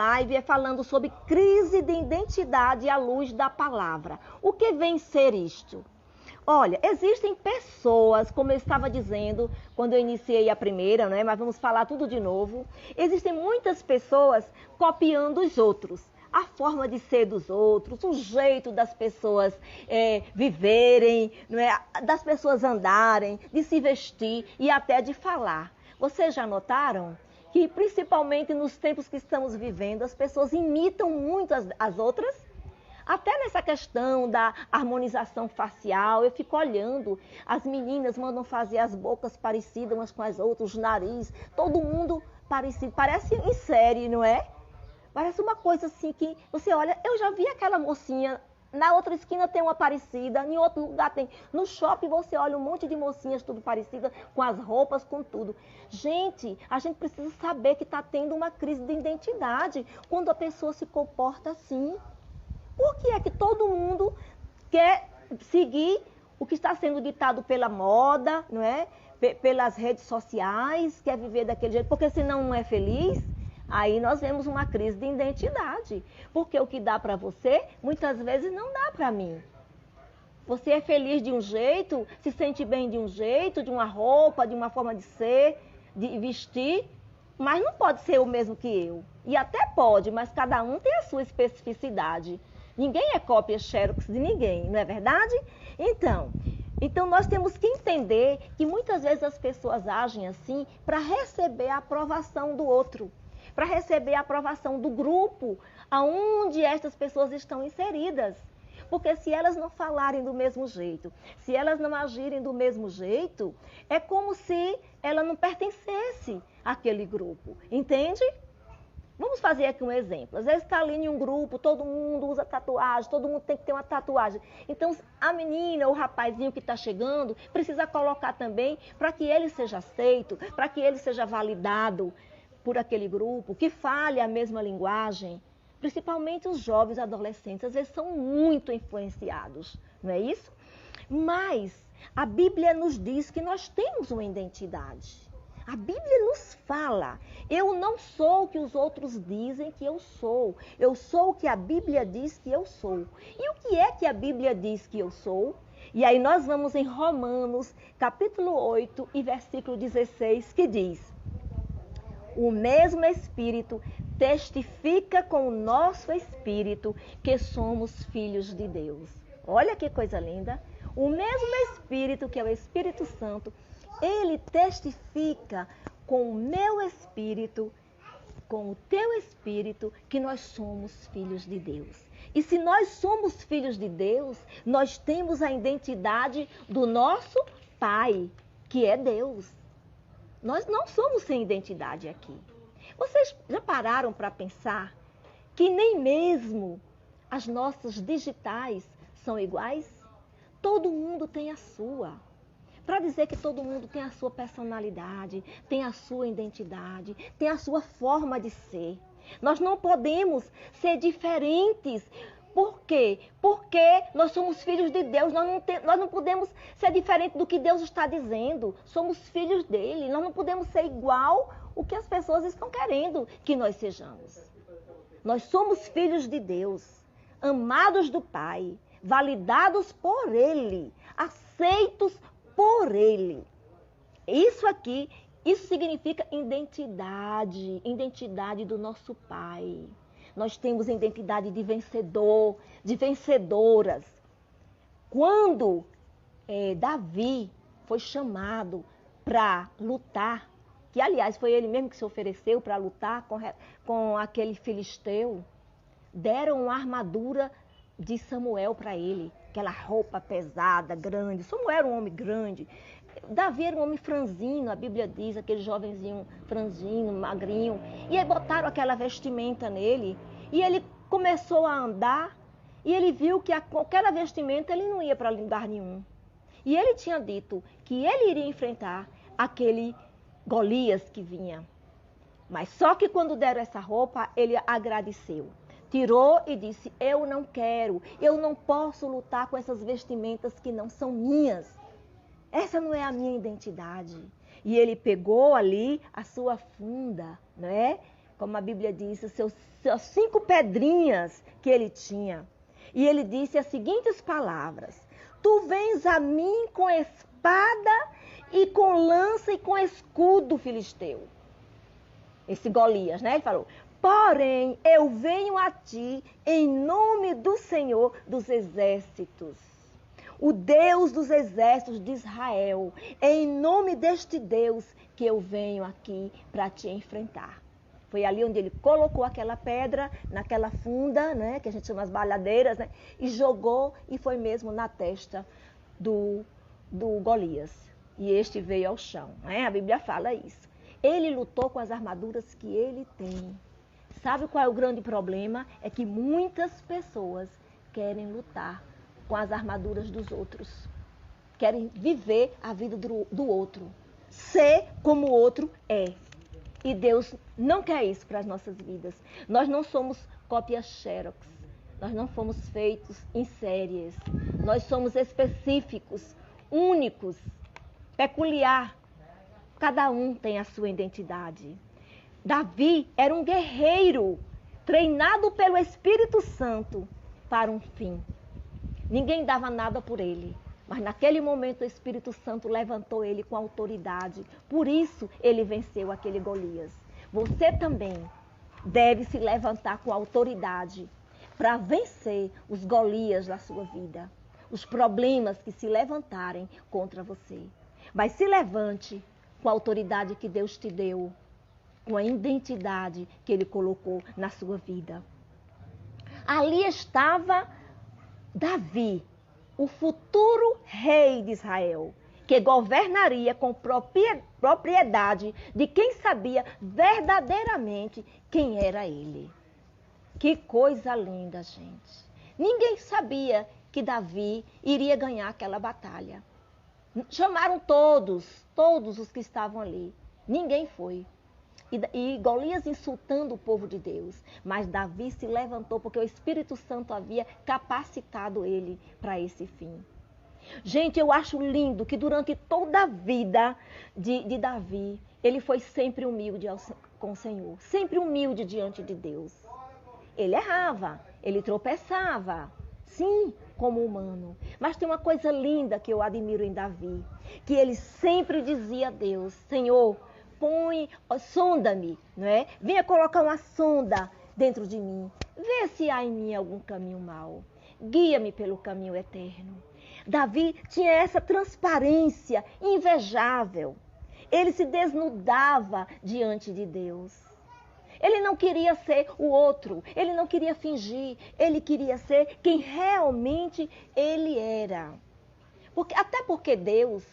live é falando sobre crise de identidade à luz da palavra. O que vem ser isto? Olha, existem pessoas, como eu estava dizendo quando eu iniciei a primeira, né? Mas vamos falar tudo de novo. Existem muitas pessoas copiando os outros. A forma de ser dos outros, o jeito das pessoas viverem, não é? Das pessoas andarem, de se vestir e até de falar. Vocês já notaram que, principalmente nos tempos que estamos vivendo, as pessoas imitam muito as outras? Até nessa questão da harmonização facial, eu fico olhando, as meninas mandam fazer as bocas parecidas umas com as outras, o nariz, todo mundo parecido, parece em série, não é? Parece uma coisa assim que você olha, eu já vi aquela mocinha, na outra esquina tem uma parecida, em outro lugar tem. No shopping você olha um monte de mocinhas tudo parecida, com as roupas, com tudo. Gente, a gente precisa saber que está tendo uma crise de identidade quando a pessoa se comporta assim. Por que é que todo mundo quer seguir o que está sendo ditado pela moda, não é? Pelas redes sociais, quer viver daquele jeito, porque senão não é feliz? Aí nós vemos uma crise de identidade, porque o que dá para você, muitas vezes não dá para mim. Você é feliz de um jeito, se sente bem de um jeito, de uma roupa, de uma forma de ser, de vestir, mas não pode ser o mesmo que eu. E até pode, mas cada um tem a sua especificidade. Ninguém é cópia xerox de ninguém, não é verdade? Então nós temos que entender que muitas vezes as pessoas agem assim para receber a aprovação do outro, para receber a aprovação do grupo aonde estas pessoas estão inseridas. Porque se elas não falarem do mesmo jeito, se elas não agirem do mesmo jeito, é como se ela não pertencesse àquele grupo, entende? Vamos fazer aqui um exemplo. Às vezes está ali em um grupo, todo mundo usa tatuagem, todo mundo tem que ter uma tatuagem. Então, a menina, o rapazinho que está chegando, precisa colocar também para que ele seja aceito, para que ele seja validado por aquele grupo, que fale a mesma linguagem. Principalmente os jovens adolescentes, às vezes são muito influenciados, não é isso? Mas a Bíblia nos diz que nós temos uma identidade. A Bíblia nos fala, eu não sou o que os outros dizem que eu sou o que a Bíblia diz que eu sou. E o que é que a Bíblia diz que eu sou? E aí nós vamos em Romanos, capítulo 8 e versículo 16, que diz: o mesmo Espírito testifica com o nosso Espírito que somos filhos de Deus. Olha que coisa linda! O mesmo Espírito, que é o Espírito Santo, ele testifica com o meu espírito, com o teu espírito, que nós somos filhos de Deus. E se nós somos filhos de Deus, nós temos a identidade do nosso Pai, que é Deus. Nós não somos sem identidade aqui. Vocês já pararam para pensar que nem mesmo as nossas digitais são iguais? Todo mundo tem a sua. Para dizer que todo mundo tem a sua personalidade, tem a sua identidade, tem a sua forma de ser. Nós não podemos ser diferentes. Por quê? Porque nós somos filhos de Deus, nós não podemos ser diferente do que Deus está dizendo. Somos filhos dele, nós não podemos ser igual o que as pessoas estão querendo que nós sejamos. Nós somos filhos de Deus, amados do Pai, validados por Ele, aceitos por Ele. Isso significa identidade, identidade do nosso Pai. Nós temos a identidade de vencedor, de vencedoras. Quando Davi foi chamado para lutar, que aliás foi ele mesmo que se ofereceu para lutar com aquele filisteu, deram uma armadura de Samuel para ele, aquela roupa pesada, grande. Samuel era um homem grande. Davi era um homem franzino, a Bíblia diz, aquele jovenzinho franzino, magrinho. E aí botaram aquela vestimenta nele, e ele começou a andar, e ele viu que aquela vestimenta ele não ia para lugar nenhum. E ele tinha dito que ele iria enfrentar aquele Golias que vinha. Mas só que quando deram essa roupa, ele agradeceu. Tirou e disse, eu não quero, eu não posso lutar com essas vestimentas que não são minhas. Essa não é a minha identidade. E ele pegou ali a sua funda, né? como a Bíblia diz, seus 5 pedrinhas que ele tinha. E ele disse as seguintes palavras: tu vens a mim com espada e com lança e com escudo, filisteu. Esse Golias, né? Ele falou: porém, eu venho a ti em nome do Senhor dos exércitos, o Deus dos exércitos de Israel. É em nome deste Deus que eu venho aqui para te enfrentar. Foi ali onde ele colocou aquela pedra, naquela funda, né, que a gente chama as balhadeiras, né, e jogou, e foi mesmo na testa do Golias. E este veio ao chão, né? A Bíblia fala isso. Ele lutou com as armaduras que ele tem. Sabe qual é o grande problema? É que muitas pessoas querem lutar com as armaduras dos outros. Querem viver a vida do outro. Ser como o outro é. E Deus não quer isso para as nossas vidas. Nós não somos cópias xerox. Nós não fomos feitos em séries. Nós somos específicos, únicos, peculiar. Cada um tem a sua identidade. Davi era um guerreiro, treinado pelo Espírito Santo para um fim. Ninguém dava nada por ele. Mas naquele momento o Espírito Santo levantou ele com autoridade. Por isso ele venceu aquele Golias. Você também deve se levantar com autoridade para vencer os Golias da sua vida. Os problemas que se levantarem contra você. Mas se levante com a autoridade que Deus te deu. Com a identidade que Ele colocou na sua vida. Ali estava Davi, o futuro rei de Israel, que governaria com propriedade de quem sabia verdadeiramente quem era ele. Que coisa linda, gente. Ninguém sabia que Davi iria ganhar aquela batalha. Chamaram todos os que estavam ali. Ninguém foi. E Golias insultando o povo de Deus. Mas Davi se levantou porque o Espírito Santo havia capacitado ele para esse fim. Gente, eu acho lindo que durante toda a vida de Davi, ele foi sempre humilde com o Senhor. Sempre humilde diante de Deus. Ele errava, ele tropeçava. Sim, como humano. Mas tem uma coisa linda que eu admiro em Davi. Que ele sempre dizia a Deus: Senhor, sonda-me, não é? Venha colocar uma sonda dentro de mim. Vê se há em mim algum caminho mau. Guia-me pelo caminho eterno. Davi tinha essa transparência invejável. Ele se desnudava diante de Deus. Ele não queria ser o outro, ele não queria fingir, ele queria ser quem realmente ele era. Até porque Deus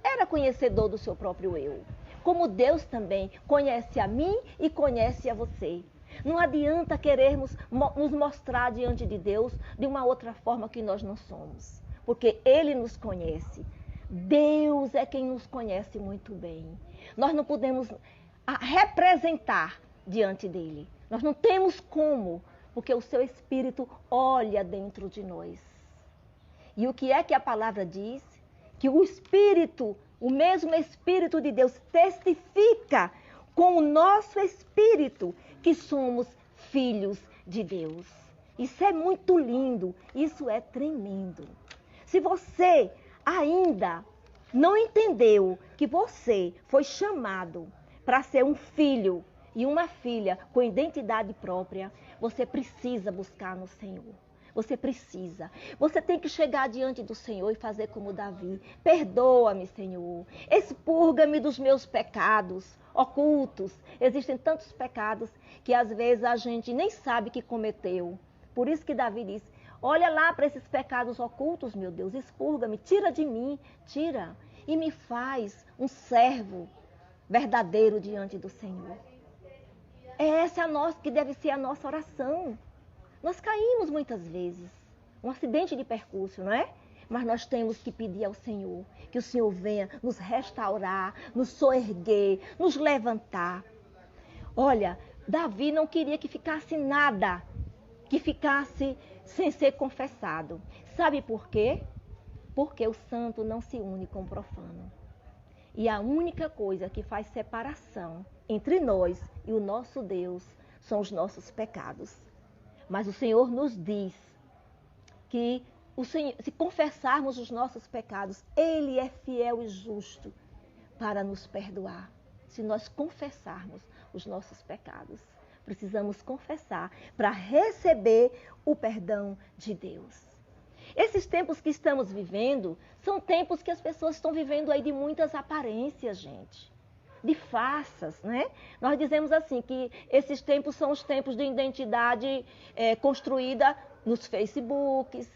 era conhecedor do seu próprio eu. Como Deus também conhece a mim e conhece a você. Não adianta querermos nos mostrar diante de Deus de uma outra forma que nós não somos. Porque Ele nos conhece. Deus é quem nos conhece muito bem. Nós não podemos representar diante dele. Nós não temos como, porque o seu Espírito olha dentro de nós. E o que é que a palavra diz? Que o Espírito, o mesmo Espírito de Deus, testifica com o nosso Espírito que somos filhos de Deus. Isso é muito lindo, isso é tremendo. Se você ainda não entendeu que você foi chamado para ser um filho e uma filha com identidade própria, você precisa buscar no Senhor. Você precisa. Você tem que chegar diante do Senhor e fazer como Davi. Perdoa-me, Senhor. Expurga-me dos meus pecados ocultos. Existem tantos pecados que às vezes a gente nem sabe que cometeu. Por isso que Davi diz: olha lá para esses pecados ocultos, meu Deus. Expurga-me. Tira de mim. Tira. E me faz um servo verdadeiro diante do Senhor. Essa é que deve ser a nossa oração. Nós caímos muitas vezes, um acidente de percurso, não é? Mas nós temos que pedir ao Senhor, que o Senhor venha nos restaurar, nos soerguer, nos levantar. Olha, Davi não queria que ficasse nada, que ficasse sem ser confessado. Sabe por quê? Porque o santo não se une com o profano. E a única coisa que faz separação entre nós e o nosso Deus são os nossos pecados. Mas o Senhor nos diz que se confessarmos os nossos pecados, Ele é fiel e justo para nos perdoar. Se nós confessarmos os nossos pecados, precisamos confessar para receber o perdão de Deus. Esses tempos que estamos vivendo são tempos que as pessoas estão vivendo aí de muitas aparências, gente. De farsas, né? Nós dizemos assim que esses tempos são os tempos de identidade construída nos Facebooks,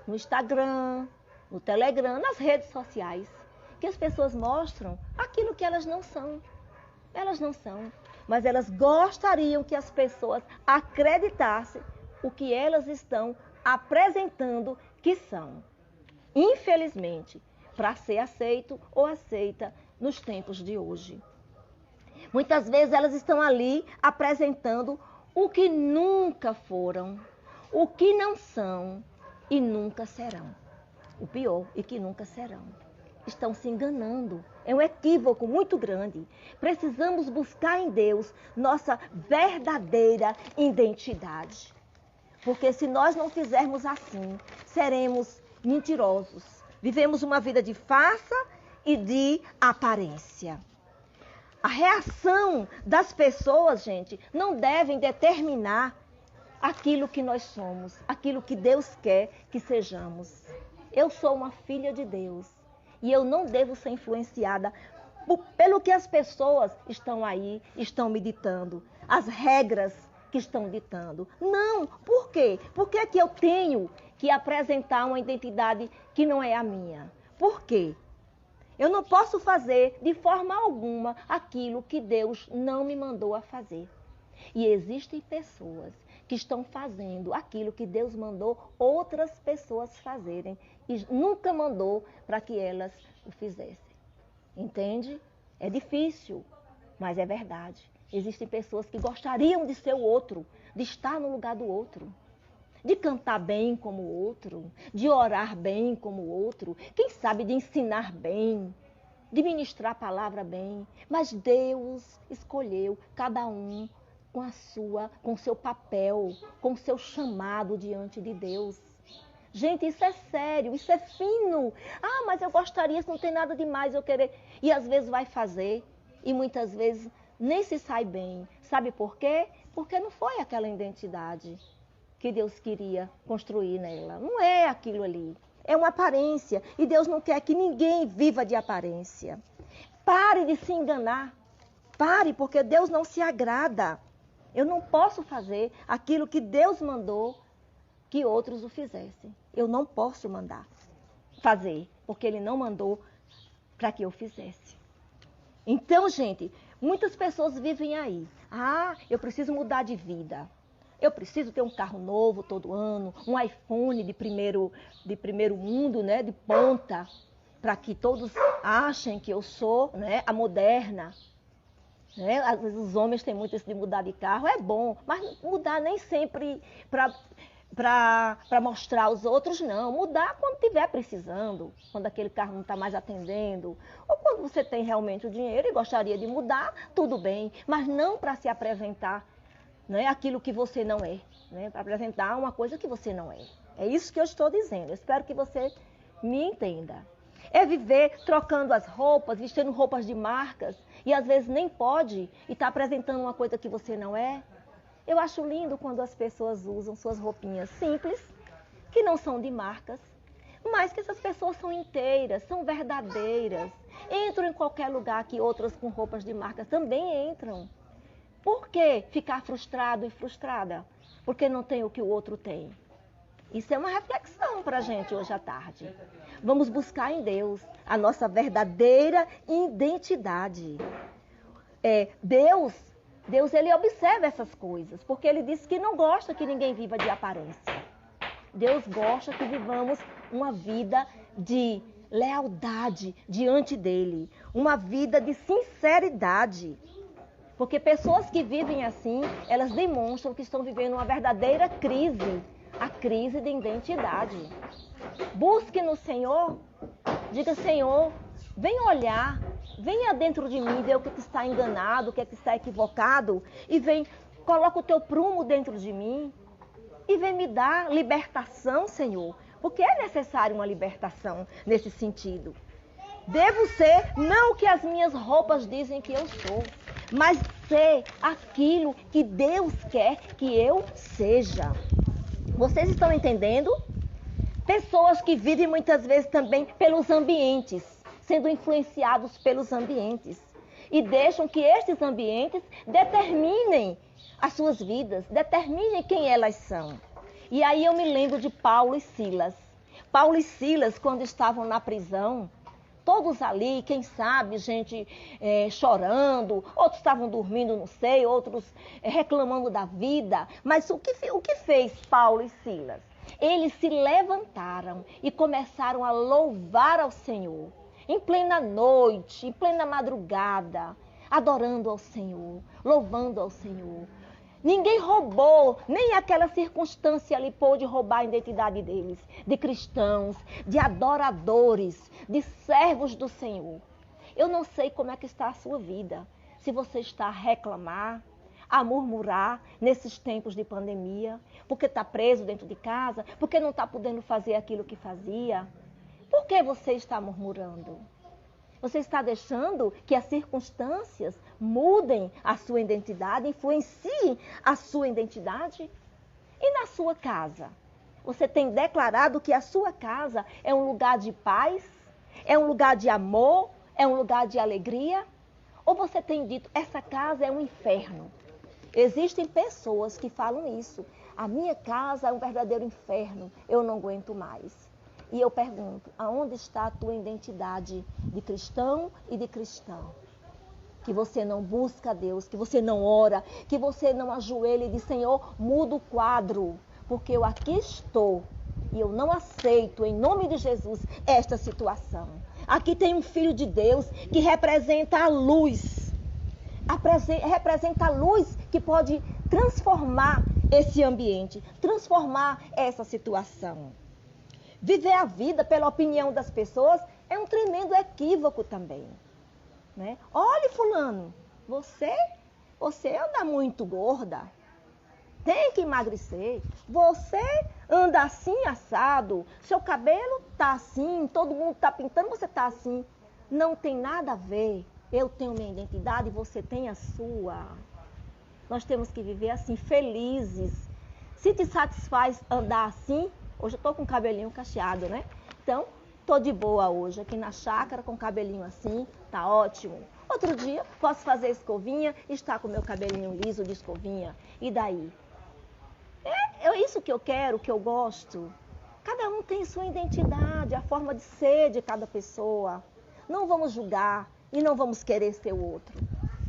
no Instagram, no Telegram, nas redes sociais, que as pessoas mostram aquilo que elas não são. Elas não são, mas elas gostariam que as pessoas acreditassem o que elas estão apresentando que são. Infelizmente, para ser aceito ou aceita nos tempos de hoje. Muitas vezes elas estão ali apresentando o que nunca foram, o que não são e nunca serão. O pior, e que nunca serão. Estão se enganando. É um equívoco muito grande. Precisamos buscar em Deus nossa verdadeira identidade. Porque se nós não fizermos assim, seremos mentirosos. Vivemos uma vida de farsa e de aparência. A reação das pessoas, gente, não devem determinar aquilo que nós somos, aquilo que Deus quer que sejamos. Eu sou uma filha de Deus e eu não devo ser influenciada pelo que as pessoas estão aí, estão me ditando, as regras que estão ditando. Não, por quê? Por que é que eu tenho que apresentar uma identidade que não é a minha? Por quê? Eu não posso fazer de forma alguma aquilo que Deus não me mandou a fazer. E existem pessoas que estão fazendo aquilo que Deus mandou outras pessoas fazerem e nunca mandou para que elas o fizessem. Entende? É difícil, mas é verdade. Existem pessoas que gostariam de ser o outro, de estar no lugar do outro, de cantar bem como o outro, de orar bem como o outro, quem sabe de ensinar bem, de ministrar a palavra bem. Mas Deus escolheu cada um com o seu papel, com o seu chamado diante de Deus. Gente, isso é sério, isso é fino. Ah, mas eu gostaria, isso não tem nada demais eu querer. E às vezes vai fazer e muitas vezes nem se sai bem. Sabe por quê? Porque não foi aquela identidade que Deus queria construir nela. Não é aquilo ali. É uma aparência. E Deus não quer que ninguém viva de aparência. Pare de se enganar. Pare, porque Deus não se agrada. Eu não posso fazer aquilo que Deus mandou que outros o fizessem. Eu não posso mandar fazer, porque Ele não mandou para que eu fizesse. Então, gente, muitas pessoas vivem aí. Ah, eu preciso mudar de vida. Eu preciso ter um carro novo todo ano, um iPhone de primeiro mundo, né, de ponta, para que todos achem que eu sou, né, a moderna. Né? Às vezes os homens têm muito isso de mudar de carro, é bom, mas mudar nem sempre para mostrar aos outros, não. Mudar quando estiver precisando, quando aquele carro não está mais atendendo, ou quando você tem realmente o dinheiro e gostaria de mudar, tudo bem, mas não para se apresentar, né, aquilo que você não é, né, para apresentar uma coisa que você não é. É isso que eu estou dizendo, eu espero que você me entenda. É viver trocando as roupas, vestindo roupas de marcas, e às vezes nem pode, e está apresentando uma coisa que você não é. Eu acho lindo quando as pessoas usam suas roupinhas simples, que não são de marcas, mas que essas pessoas são inteiras, são verdadeiras. Entram em qualquer lugar que outras com roupas de marcas também entram. Por que ficar frustrado e frustrada? Porque não tem o que o outro tem. Isso é uma reflexão para a gente hoje à tarde. Vamos buscar em Deus a nossa verdadeira identidade. Deus, Ele observa essas coisas, porque Ele disse que não gosta que ninguém viva de aparência. Deus gosta que vivamos uma vida de lealdade diante dEle, uma vida de sinceridade. Porque pessoas que vivem assim, elas demonstram que estão vivendo uma verdadeira crise, a crise de identidade. Busque no Senhor, diga: Senhor, vem olhar Venha dentro de mim, vê o que está enganado, o que está equivocado. E vem, coloca o teu prumo dentro de mim. E vem me dar libertação, Senhor. Porque é necessário uma libertação nesse sentido. Devo ser não o que as minhas roupas dizem que eu sou, mas ser aquilo que Deus quer que eu seja. Vocês estão entendendo? Pessoas que vivem muitas vezes também pelos ambientes, sendo influenciados pelos ambientes. E deixam que estes ambientes determinem as suas vidas, determinem quem elas são. E aí eu me lembro de Paulo e Silas. Paulo e Silas, quando estavam na prisão, todos ali, quem sabe, gente chorando, outros estavam dormindo, não sei, outros reclamando da vida. Mas o que fez Paulo e Silas? Eles se levantaram e começaram a louvar ao Senhor. Em plena noite, em plena madrugada, adorando ao Senhor, louvando ao Senhor. Ninguém roubou, nem aquela circunstância ali pôde roubar a identidade deles, de cristãos, de adoradores, de servos do Senhor. Eu não sei como é que está a sua vida, se você está a reclamar, a murmurar nesses tempos de pandemia, porque está preso dentro de casa, porque não está podendo fazer aquilo que fazia. Por que você está murmurando? Você está deixando que as circunstâncias mudem a sua identidade, influenciem a sua identidade? E na sua casa? Você tem declarado que a sua casa é um lugar de paz? É um lugar de amor? É um lugar de alegria? Ou você tem dito, essa casa é um inferno? Existem pessoas que falam isso. A minha casa é um verdadeiro inferno, eu não aguento mais. E eu pergunto, aonde está a tua identidade de cristão e de cristã? Que você não busca a Deus, que você não ora, que você não ajoelha e diz, Senhor, muda o quadro, porque eu aqui estou e eu não aceito, em nome de Jesus, esta situação. Aqui tem um filho de Deus que representa a luz, representa a luz que pode transformar esse ambiente, transformar essa situação. Viver a vida pela opinião das pessoas é um tremendo equívoco também. Né? Olha, fulano, você anda muito gorda, tem que emagrecer. Você anda assim, assado, seu cabelo tá assim, todo mundo tá pintando, você tá assim. Não tem nada a ver. Eu tenho minha identidade e você tem a sua. Nós temos que viver assim, felizes. Se te satisfaz andar assim, hoje eu tô com o cabelinho cacheado, né? Então, tô de boa hoje, aqui na chácara, com o cabelinho assim, tá ótimo. Outro dia, posso fazer escovinha e estar com o meu cabelinho liso de escovinha. E daí? É isso que eu quero, que eu gosto. Cada um tem sua identidade, a forma de ser de cada pessoa. Não vamos julgar e não vamos querer ser o outro,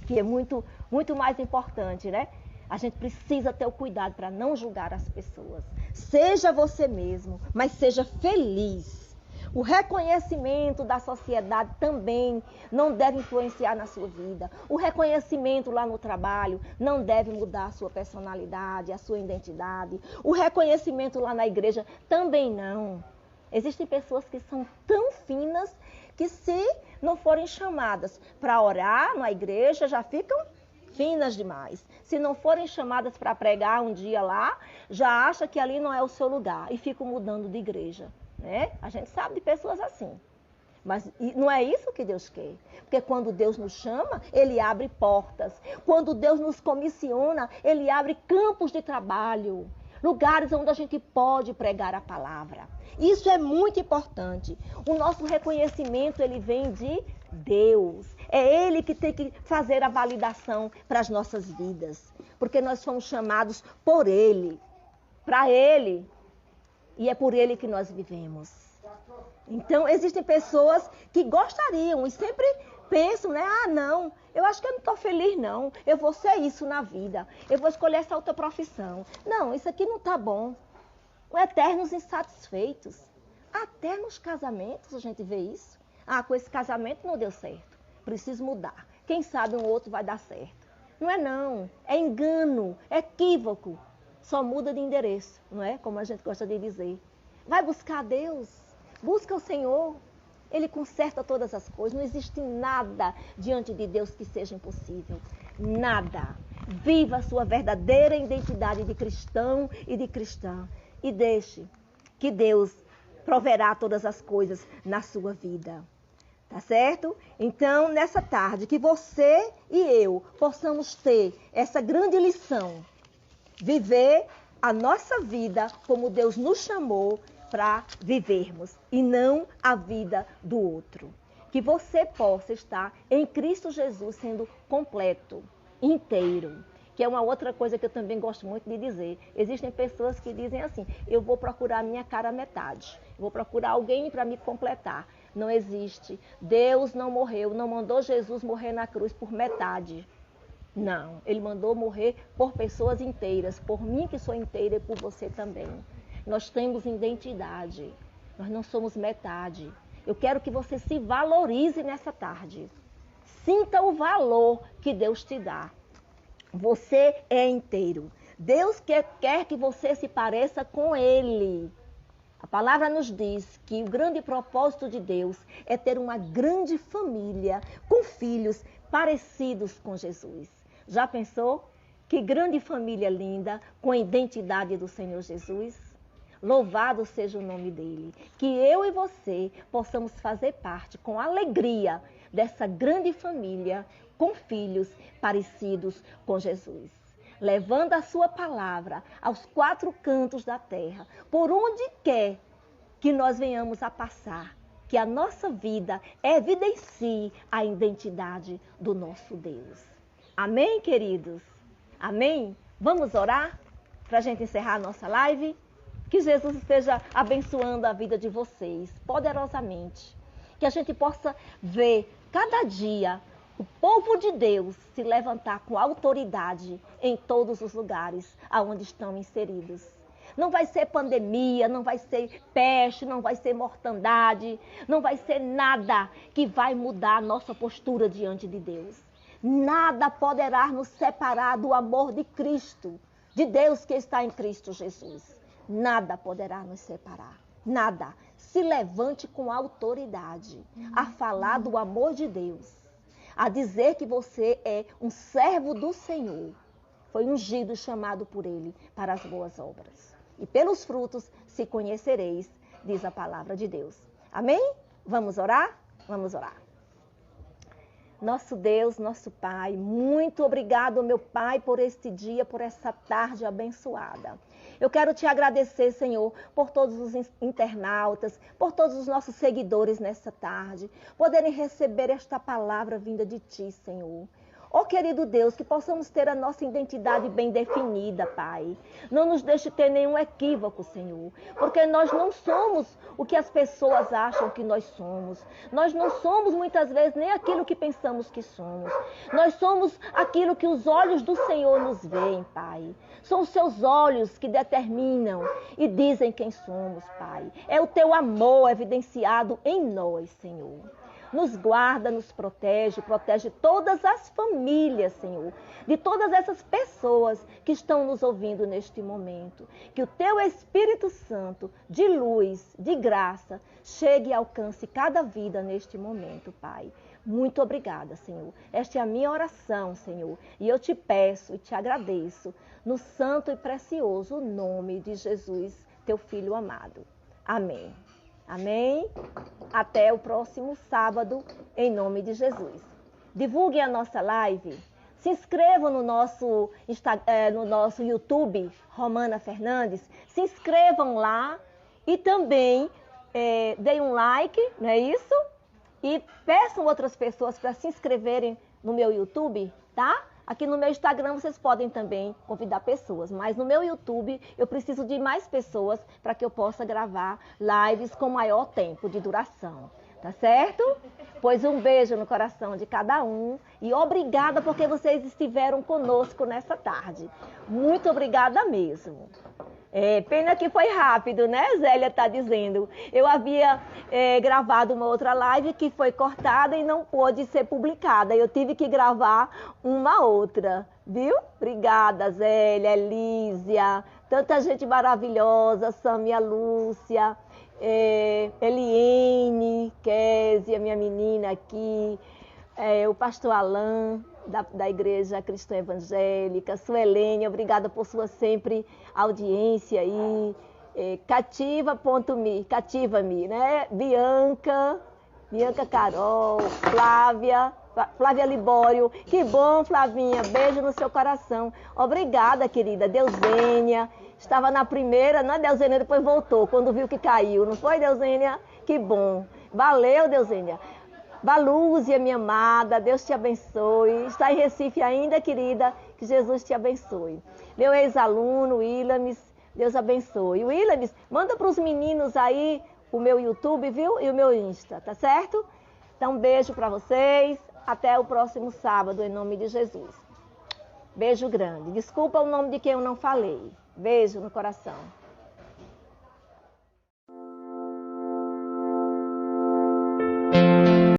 que é muito, muito mais importante, né? A gente precisa ter o cuidado para não julgar as pessoas. Seja você mesmo, mas seja feliz. O reconhecimento da sociedade também não deve influenciar na sua vida. O reconhecimento lá no trabalho não deve mudar a sua personalidade, a sua identidade. O reconhecimento lá na igreja também não. Existem pessoas que são tão finas que se não forem chamadas para orar na igreja, já ficam finas demais. Se não forem chamadas para pregar um dia lá, já acha que ali não é o seu lugar e ficam mudando de igreja. Né? A gente sabe de pessoas assim. Mas não é isso que Deus quer. Porque quando Deus nos chama, Ele abre portas. Quando Deus nos comissiona, Ele abre campos de trabalho. Lugares onde a gente pode pregar a palavra. Isso é muito importante. O nosso reconhecimento, ele vem de Deus. É Ele que tem que fazer a validação para as nossas vidas. Porque nós fomos chamados por Ele, para Ele. E é por Ele que nós vivemos. Então, existem pessoas que gostariam e sempre pensam, né? Ah, não, eu acho que eu não estou feliz, não. Eu vou ser isso na vida. Eu vou escolher essa outra profissão. Não, isso aqui não está bom. Eternos insatisfeitos. Até nos casamentos a gente vê isso. Ah, com esse casamento não deu certo. Preciso mudar. Quem sabe um outro vai dar certo. Não é não. É engano, é equívoco. Só muda de endereço, não é? Como a gente gosta de dizer. Vai buscar Deus. Busca o Senhor. Ele conserta todas as coisas. Não existe nada diante de Deus que seja impossível. Nada. Viva a sua verdadeira identidade de cristão e de cristã. E deixe que Deus proverá todas as coisas na sua vida. Tá certo? Então, nessa tarde, que você e eu possamos ter essa grande lição. Viver a nossa vida como Deus nos chamou para vivermos e não a vida do outro. Que você possa estar em Cristo Jesus sendo completo, inteiro. Que é uma outra coisa que eu também gosto muito de dizer. Existem pessoas que dizem assim, eu vou procurar minha cara metade. Eu vou procurar alguém para me completar. Não existe. Deus não morreu, não mandou Jesus morrer na cruz por metade. Não, ele mandou morrer por pessoas inteiras, por mim que sou inteira e por você também. Nós temos identidade, nós não somos metade. Eu quero que você se valorize nessa tarde. Sinta o valor que Deus te dá. Você é inteiro. Deus quer que você se pareça com Ele. A palavra nos diz que o grande propósito de Deus é ter uma grande família com filhos parecidos com Jesus. Já pensou? Que grande família linda com a identidade do Senhor Jesus? Louvado seja o nome dele. Que eu e você possamos fazer parte com alegria dessa grande família com filhos parecidos com Jesus. Levando a sua palavra aos 4 cantos da terra, por onde quer que nós venhamos a passar, que a nossa vida evidencie a identidade do nosso Deus. Amém, queridos? Amém? Vamos orar para a gente encerrar a nossa live? Que Jesus esteja abençoando a vida de vocês poderosamente. Que a gente possa ver cada dia o povo de Deus se levantar com autoridade em todos os lugares aonde estão inseridos. Não vai ser pandemia, não vai ser peste, não vai ser mortandade, não vai ser nada que vai mudar a nossa postura diante de Deus. Nada poderá nos separar do amor de Cristo, de Deus que está em Cristo Jesus. Nada poderá nos separar. Nada. Se levante com autoridade a falar do amor de Deus. A dizer que você é um servo do Senhor. Foi ungido, chamado por Ele para as boas obras. E pelos frutos se conhecereis, diz a palavra de Deus. Amém? Vamos orar? Vamos orar. Nosso Deus, nosso Pai, muito obrigado, meu Pai, por este dia, por essa tarde abençoada. Eu quero te agradecer, Senhor, por todos os internautas, por todos os nossos seguidores nessa tarde, poderem receber esta palavra vinda de Ti, Senhor. Ó querido Deus, que possamos ter a nossa identidade bem definida, Pai. Não nos deixe ter nenhum equívoco, Senhor, porque nós não somos o que as pessoas acham que nós somos. Nós não somos muitas vezes nem aquilo que pensamos que somos. Nós somos aquilo que os olhos do Senhor nos veem, Pai. São os seus olhos que determinam e dizem quem somos, Pai. É o teu amor evidenciado em nós, Senhor. Nos guarda, nos protege, protege todas as famílias, Senhor, de todas essas pessoas que estão nos ouvindo neste momento. Que o Teu Espírito Santo, de luz, de graça, chegue e alcance cada vida neste momento, Pai. Muito obrigada, Senhor. Esta é a minha oração, Senhor, e eu te peço e te agradeço, no santo e precioso nome de Jesus, Teu Filho amado. Amém. Amém? Até o próximo sábado, em nome de Jesus. Divulguem a nossa live. Se inscrevam no nosso YouTube, Romana Fernandes. Se inscrevam lá e também deem um like, não é isso? E peçam outras pessoas para se inscreverem no meu YouTube, tá? Aqui no meu Instagram vocês podem também convidar pessoas, mas no meu YouTube eu preciso de mais pessoas para que eu possa gravar lives com maior tempo de duração, tá certo? Pois um beijo no coração de cada um e obrigada porque vocês estiveram conosco nessa tarde. Muito obrigada mesmo. Pena que foi rápido, né? Zélia está dizendo. Eu havia gravado uma outra live que foi cortada e não pôde ser publicada. Eu tive que gravar uma outra, viu? Obrigada, Zélia, Elísia, tanta gente maravilhosa, Samia, Lúcia, Eliene, Kelly. Deise, a minha menina aqui, o pastor Alain, da Igreja Cristã Evangélica, Suelene, obrigada por sua sempre audiência aí, cativa-me, né? Bianca Carol, Flávia Libório, que bom, Flavinha, beijo no seu coração. Obrigada, querida. Deusênia, estava na primeira, né, Deusênia, depois voltou, quando viu que caiu, não foi, Deusênia? Que bom. Valeu, Deusênia. Valúzia, minha amada, Deus te abençoe. Está em Recife ainda, querida, que Jesus te abençoe. Meu ex-aluno, Willames, Deus abençoe. Willames, manda para os meninos aí o meu YouTube, viu? E o meu Insta, tá certo? Então, um beijo para vocês. Até o próximo sábado, em nome de Jesus. Beijo grande. Desculpa o nome de quem eu não falei. Beijo no coração.